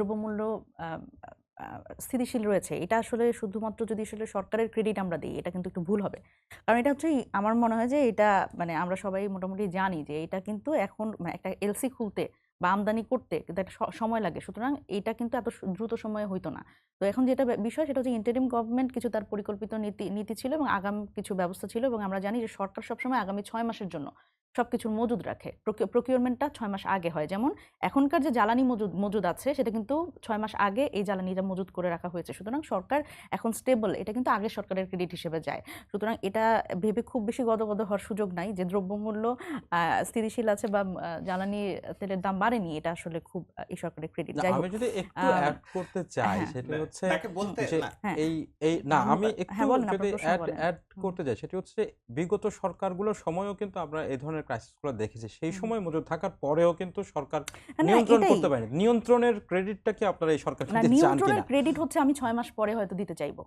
দ্রব্যমূল্য স্থিতিশীল রয়েছে, এটা আসলে শুধুমাত্র যদি আসলে সরকারের ক্রেডিট আমরা দিই, এটা কিন্তু একটু ভুল হবে। কারণ এটা হচ্ছে আমার মনে হয় যে এটা মানে আমরা সবাই মোটামুটি জানি যে এটা কিন্তু এখন একটা এলসি খুলতে বা আমদানি করতে কিন্তু একটা সময় লাগে। সুতরাং এটা কিন্তু এত দ্রুত সময়ে হইতো না। তো এখন যেটা বিষয় সেটা হচ্ছে ইন্টারিম গভর্নমেন্ট কিছু তার পরিকল্পিত নীতি ছিল এবং আগাম কিছু ব্যবস্থা ছিল এবং আমরা জানি যে সরকার সবসময় আগামী ৬ মাসের জন্য সবকিছুর মজুদ রাখে। প্রকিউরমেন্টটা ৬ মাস আগে হয়। যেমন এখনকার যে জ্বালানি মজুদ আছে সেটা কিন্তু ৬ মাস আগে এই জ্বালানিটা মজুদ করে রাখা হয়েছে। সুতরাং সরকার এখন স্টেবল, এটা কিন্তু আগের সরকারের ক্রেডিট হিসেবে যায়। সুতরাং এটা ভেবে খুব বেশি গদগদ হওয়ার সুযোগ নাই যে দ্রব্যমূল্য স্থিতিশীল আছে বা জ্বালানি তেলের দাম বাড়েনি, এটা আসলে খুব এই সরকারের ক্রেডিট। যাই হোক, আমি যদি একটু অ্যাড করতে চাই সেটা হচ্ছে আমি একটু যদি অ্যাড করতে চাই সেটা হচ্ছে বিগত সরকারগুলোর সময়ও কিন্তু আমরা এই ধরনের ক্রাইসিসগুলো দেখেছি। সেই সময় মজুদ থাকার পরেও কিন্তু সরকার নিয়ন্ত্রণ করতে পারেনি। নিয়ন্ত্রণের ক্রেডিটটা কি আপনারা এই সরকারকে দিতে চান কিনা? নিয়ন্ত্রণের ক্রেডিট হচ্ছে আমি ৬ মাস পরে হয়তো দিতে চাইবো।